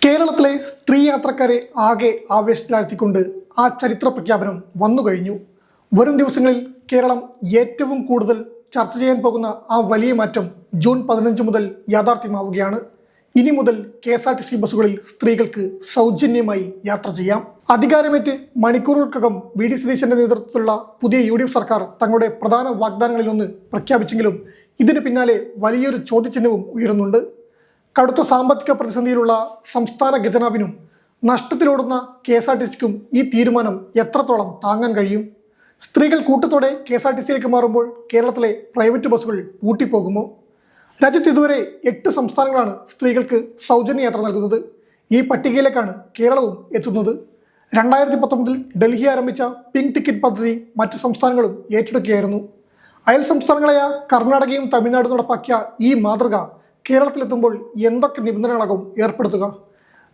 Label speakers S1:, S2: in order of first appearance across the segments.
S1: കേരളത്തിലെ സ്ത്രീ യാത്രക്കാരെ ആകെ ആവേശത്തിലാഴ്ത്തിക്കൊണ്ട് ആ ചരിത്ര പ്രഖ്യാപനം വന്നു കഴിഞ്ഞു. വരും ദിവസങ്ങളിൽ കേരളം ഏറ്റവും കൂടുതൽ ചർച്ച ചെയ്യാൻ പോകുന്ന ആ വലിയ മാറ്റം ജൂൺ 15 മുതൽ യാഥാർത്ഥ്യമാവുകയാണ്. ഇനി മുതൽ KSRTC ബസ്സുകളിൽ സ്ത്രീകൾക്ക് സൗജന്യമായി യാത്ര ചെയ്യാം. അധികാരമേറ്റ് മണിക്കൂറുകൾക്കകം VD സതീശന്റെ നേതൃത്വത്തിലുള്ള പുതിയ UDF സർക്കാർ തങ്ങളുടെ പ്രധാന വാഗ്ദാനങ്ങളിലൊന്ന് പ്രഖ്യാപിച്ചെങ്കിലും ഇതിന് പിന്നാലെ വലിയൊരു ചോദ്യചിഹ്നവും ഉയരുന്നുണ്ട്. കടുത്ത സാമ്പത്തിക പ്രതിസന്ധിയിലുള്ള സംസ്ഥാന ഖജനാവിനും നഷ്ടത്തിലോടുന്ന KSRTCക്കും ഈ തീരുമാനം എത്രത്തോളം താങ്ങാൻ കഴിയും? സ്ത്രീകൾ കൂട്ടത്തോടെ KSRTCയിലേക്ക് മാറുമ്പോൾ കേരളത്തിലെ പ്രൈവറ്റ് ബസ്സുകൾ പൂട്ടിപ്പോകുമോ? രാജ്യത്ത് ഇതുവരെ 8 സംസ്ഥാനങ്ങളാണ് സ്ത്രീകൾക്ക് സൗജന്യ യാത്ര നൽകുന്നത്. ഈ പട്ടികയിലേക്കാണ് കേരളവും എത്തുന്നത്. 2019 ഡൽഹി ആരംഭിച്ച പിങ്ക് ടിക്കറ്റ് പദ്ധതി മറ്റ് സംസ്ഥാനങ്ങളും ഏറ്റെടുക്കുകയായിരുന്നു. അയൽ സംസ്ഥാനങ്ങളായ കർണാടകയും തമിഴ്നാടും നടപ്പാക്കിയ ഈ മാതൃക കേരളത്തിലെത്തുമ്പോൾ എന്തൊക്കെ നിബന്ധനകളാകും ഏർപ്പെടുത്തുക?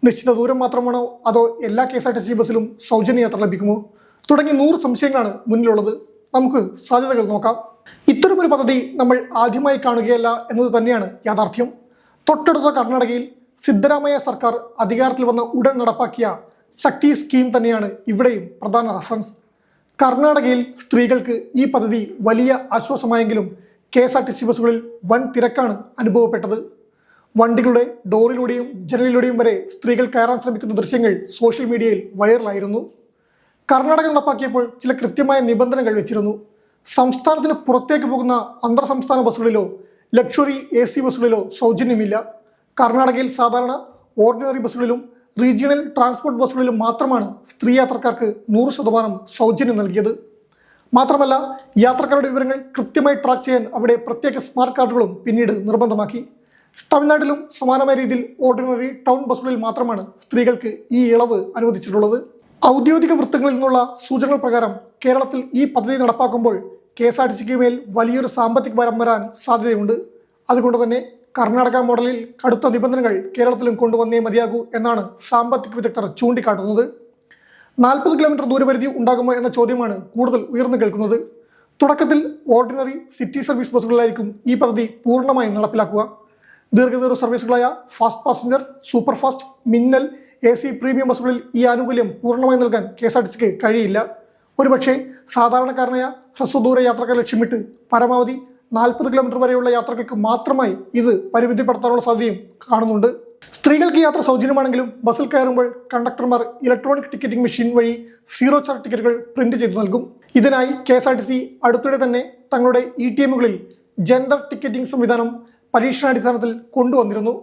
S1: നിശ്ചിത ദൂരം മാത്രമാണോ, അതോ എല്ലാ KSRTC ബസ്സിലും സൗജന്യ യാത്ര ലഭിക്കുമോ? തുടങ്ങി 100 സംശയങ്ങളാണ് മുന്നിലുള്ളത്. നമുക്ക് സാധ്യതകൾ നോക്കാം. ഇത്തരമൊരു പദ്ധതി നമ്മൾ ആദ്യമായി കാണുകയല്ല എന്നത് തന്നെയാണ് യാഥാർത്ഥ്യം. തൊട്ടടുത്ത കർണാടകയിൽ സിദ്ധരാമയ്യ സർക്കാർ അധികാരത്തിൽ വന്ന ഉടൻ നടപ്പാക്കിയ ശക്തി സ്കീം തന്നെയാണ് ഇവിടെയും പ്രധാന റഫറൻസ്. കർണാടകയിൽ സ്ത്രീകൾക്ക് ഈ പദ്ധതി വലിയ ആശ്വാസമായെങ്കിലും KSRTC ബസ്സുകളിൽ വൻ തിരക്കാണ് അനുഭവപ്പെട്ടത്. വണ്ടികളുടെ ഡോറിലൂടെയും ജനലിലൂടെയും വരെ സ്ത്രീകൾ കയറാൻ ശ്രമിക്കുന്ന ദൃശ്യങ്ങൾ സോഷ്യൽ മീഡിയയിൽ വൈറലായിരുന്നു. കർണാടക നടപ്പാക്കിയപ്പോൾ ചില കൃത്യമായ നിബന്ധനകൾ വെച്ചിരുന്നു. സംസ്ഥാനത്തിന് പുറത്തേക്ക് പോകുന്ന അന്തർ സംസ്ഥാന ബസ്സുകളിലോ ലക്ഷറി AC ബസ്സുകളിലോ സൗജന്യമില്ല. കർണാടകയിൽ സാധാരണ ഓർഡിനറി ബസ്സുകളിലും റീജിയണൽ ട്രാൻസ്പോർട്ട് ബസ്സുകളിലും മാത്രമാണ് സ്ത്രീ യാത്രക്കാർക്ക് 100% സൗജന്യം നൽകിയത്. മാത്രമല്ല, യാത്രക്കാരുടെ വിവരങ്ങൾ കൃത്യമായി ട്രാക്ക് ചെയ്യാൻ അവിടെ പ്രത്യേക സ്മാർട്ട് കാർഡുകളും പിന്നീട് നിർബന്ധമാക്കി. തമിഴ്നാട്ടിലും സമാനമായ രീതിയിൽ ഓർഡിനറി ടൗൺ ബസ്സുകളിൽ മാത്രമാണ് സ്ത്രീകൾക്ക് ഈ ഇളവ് അനുവദിച്ചിട്ടുള്ളത്. ഔദ്യോഗിക വൃത്തങ്ങളിൽ നിന്നുള്ള സൂചനകൾ പ്രകാരം കേരളത്തിൽ ഈ പദ്ധതി നടപ്പാക്കുമ്പോൾ KSRTCക്ക് മേൽ വലിയൊരു സാമ്പത്തിക ഭാരം വരാൻ സാധ്യതയുണ്ട്. അതുകൊണ്ട് തന്നെ കർണാടക മോഡലിൽ കടുത്ത നിബന്ധനകൾ കേരളത്തിലും കൊണ്ടുവന്നേ മതിയാകൂ എന്നാണ് സാമ്പത്തിക വിദഗ്ധർ ചൂണ്ടിക്കാട്ടുന്നത്. 40 കിലോമീറ്റർ ദൂരപരിധി ഉണ്ടാകുമോ എന്ന ചോദ്യമാണ് കൂടുതൽ ഉയർന്നു കേൾക്കുന്നത്. തുടക്കത്തിൽ ഓർഡിനറി സിറ്റി സർവീസ് ബസ്സുകളിലായിരിക്കും ഈ പദ്ധതി പൂർണ്ണമായും നടപ്പിലാക്കുക. ദീർഘദൂര സർവീസുകളായ ഫാസ്റ്റ് പാസഞ്ചർ, സൂപ്പർ ഫാസ്റ്റ്, മിന്നൽ, AC പ്രീമിയം ബസ്സുകളിൽ ഈ ആനുകൂല്യം പൂർണ്ണമായി നൽകാൻ KSRTCക്ക് കഴിയില്ല. ഒരുപക്ഷെ സാധാരണക്കാരനായ ഹ്രസ്വദൂര യാത്രക്കാർ ലക്ഷ്യമിട്ട് പരമാവധി 40 കിലോമീറ്റർ വരെയുള്ള യാത്രകൾക്ക് മാത്രമായി ഇത് പരിമിതിപ്പെടുത്താനുള്ള സാധ്യതയും കാണുന്നുണ്ട്. സ്ത്രീകൾക്ക് യാത്ര സൗജന്യമാണെങ്കിലും ബസ്സിൽ കയറുമ്പോൾ കണ്ടക്ടർമാർ ഇലക്ട്രോണിക് ടിക്കറ്റിംഗ് മെഷീൻ വഴി 0 ചാർജ് ടിക്കറ്റുകൾ പ്രിന്റ് ചെയ്ത് നൽകും. ഇതിനായി KSRTC അടുത്തിടെ തന്നെ തങ്ങളുടെ ETMകളിൽ ജെൻഡർ ടിക്കറ്റിംഗ് സംവിധാനം പരീക്ഷണാടിസ്ഥാനത്തിൽ കൊണ്ടുവന്നിരുന്നു.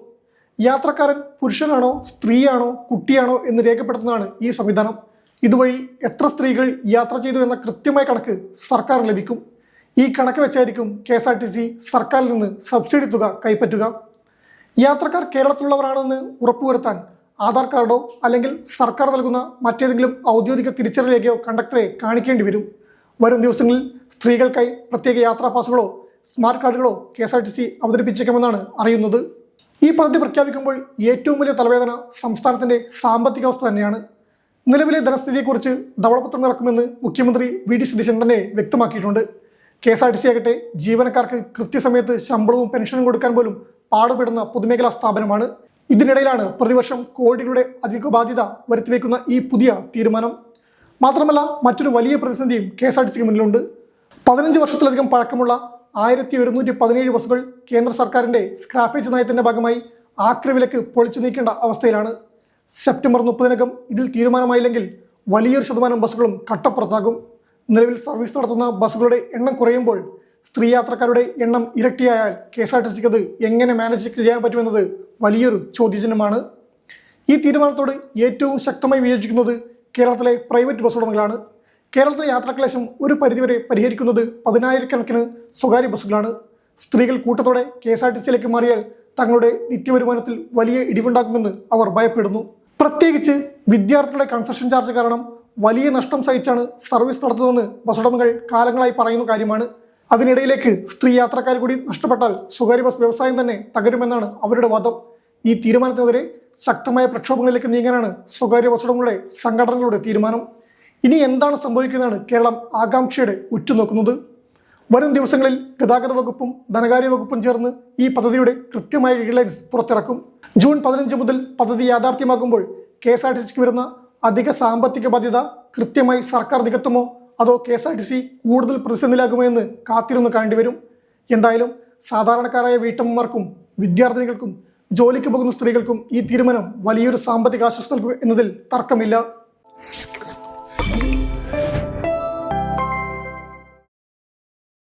S1: യാത്രക്കാരൻ പുരുഷനാണോ, സ്ത്രീയാണോ, കുട്ടിയാണോ എന്ന് രേഖപ്പെടുത്തുന്നതാണ് ഈ സംവിധാനം. ഇതുവഴി എത്ര സ്ത്രീകൾ യാത്ര ചെയ്തു എന്ന കൃത്യമായ കണക്ക് സർക്കാരിന് ലഭിക്കും. ഈ കണക്ക് വെച്ചായിരിക്കും KSRTC സർക്കാരിൽ നിന്ന് സബ്സിഡി തുക കൈപ്പറ്റുക. യാത്രക്കാർ കേരളത്തിലുള്ളവരാണെന്ന് ഉറപ്പുവരുത്താൻ ആധാർ കാർഡോ അല്ലെങ്കിൽ സർക്കാർ നൽകുന്ന മറ്റേതെങ്കിലും ഔദ്യോഗിക തിരിച്ചറിയൽ രേഖയോ കണ്ടക്ടറെ കാണിക്കേണ്ടി വരും. വരും ദിവസങ്ങളിൽ സ്ത്രീകൾക്കായി പ്രത്യേക യാത്രാ പാസുകളോ സ്മാർട്ട് കാർഡുകളോ KSRTC അവതരിപ്പിച്ചേക്കുമെന്നാണ് അറിയുന്നത്. ഈ പദ്ധതി പ്രഖ്യാപിക്കുമ്പോൾ ഏറ്റവും വലിയ തലവേദന സംസ്ഥാനത്തിൻ്റെ സാമ്പത്തികാവസ്ഥ തന്നെയാണ്. നിലവിലെ ധനസ്ഥിതിയെക്കുറിച്ച് ധവളപത്രം ഇറക്കുമെന്ന് മുഖ്യമന്ത്രി VD സതീശൻ തന്നെ വ്യക്തമാക്കിയിട്ടുണ്ട്. KSRTC ആകട്ടെ ജീവനക്കാർക്ക് കൃത്യസമയത്ത് ശമ്പളവും പെൻഷനും കൊടുക്കാൻ പോലും പാടുപെടുന്ന പൊതുമേഖലാ സ്ഥാപനമാണ്. ഇതിനിടയിലാണ് പ്രതിവർഷം കോടികളുടെ അധിക ബാധ്യത വരുത്തിവെക്കുന്ന ഈ പുതിയ തീരുമാനം. മാത്രമല്ല, മറ്റൊരു വലിയ പ്രതിസന്ധിയും KSRTCക്ക് മുന്നിലുണ്ട്. 15 വർഷത്തിലധികം പഴക്കമുള്ള 1117 ബസ്സുകൾ കേന്ദ്ര സർക്കാരിൻ്റെ സ്ക്രാപ്പേജ് നയത്തിൻ്റെ ഭാഗമായി ആക്രവിലക്ക് പൊളിച്ചു നീക്കേണ്ട അവസ്ഥയിലാണ്. സെപ്റ്റംബർ 30-നകം ഇതിൽ തീരുമാനമായില്ലെങ്കിൽ വലിയൊരു ശതമാനം ബസ്സുകളും കട്ടപ്പുറത്താകും. നിലവിൽ സർവീസ് നടത്തുന്ന ബസ്സുകളുടെ എണ്ണം കുറയുമ്പോൾ സ്ത്രീ യാത്രക്കാരുടെ എണ്ണം ഇരട്ടിയായാൽ KSRTCക്ക് അത് എങ്ങനെ മാനേജ് ചെയ്യാൻ പറ്റുമെന്നത് വലിയൊരു ചോദ്യചിഹ്നമാണ്. ഈ തീരുമാനത്തോട് ഏറ്റവും ശക്തമായി വിയോജിക്കുന്നത് കേരളത്തിലെ പ്രൈവറ്റ് ബസ് ഉടമകളാണ്. കേരളത്തിലെ യാത്രാക്ലേശം ഒരു പരിധിവരെ പരിഹരിക്കുന്നത് 10,000-കണക്കിന് സ്വകാര്യ ബസ്സുകളാണ്. സ്ത്രീകൾ കൂട്ടത്തോടെ KSRTCയിലേക്ക് മാറിയാൽ തങ്ങളുടെ നിത്യവരുമാനത്തിൽ വലിയ ഇടിവുണ്ടാകുമെന്ന് അവർ ഭയപ്പെടുന്നു. പ്രത്യേകിച്ച് വിദ്യാർത്ഥികളുടെ കൺസെഷൻ ചാർജ് കാരണം വലിയ നഷ്ടം സഹിച്ചാണ് സർവീസ് നടത്തുന്നതെന്ന് ബസ് ഉടമകൾ കാലങ്ങളായി പറയുന്ന കാര്യമാണ്. അതിനിടയിലേക്ക് സ്ത്രീ യാത്രക്കാർ കൂടി നഷ്ടപ്പെട്ടാൽ സ്വകാര്യ ബസ് വ്യവസായം തന്നെ തകരുമെന്നാണ് അവരുടെ വാദം. ഈ തീരുമാനത്തിനെതിരെ ശക്തമായ പ്രക്ഷോഭങ്ങളിലേക്ക് നീങ്ങാനാണ് സ്വകാര്യ ബസ് ഉടമകളുടെ സംഘടനകളുടെ തീരുമാനം. ഇനി എന്താണ് സംഭവിക്കുന്നതാണ് കേരളം ആകാംക്ഷയോടെ ഉറ്റുനോക്കുന്നത്. വരും ദിവസങ്ങളിൽ ഗതാഗത വകുപ്പും ധനകാര്യ വകുപ്പും ചേർന്ന് ഈ പദ്ധതിയുടെ കൃത്യമായ ഗൈഡ്ലൈൻസ് പുറത്തിറക്കും. ജൂൺ 15 മുതൽ പദ്ധതി യാഥാർത്ഥ്യമാകുമ്പോൾ KSRTCക്ക് വരുന്ന അധിക സാമ്പത്തിക ബാധ്യത കൃത്യമായി സർക്കാർ നികത്തുമോ അതോ KSRTC കൂടുതൽ പ്രതിസന്ധിയിലാകുമോ എന്ന് കാത്തിരുന്ന് കാണേണ്ടിവരും. എന്തായാലും സാധാരണക്കാരായ വീട്ടമ്മമാർക്കും വിദ്യാർത്ഥിനികൾക്കും ജോലിക്ക് പോകുന്ന സ്ത്രീകൾക്കും ഈ തീരുമാനം വലിയൊരു സാമ്പത്തിക ആശ്വാസം നൽകും എന്നതിൽ തർക്കമില്ല.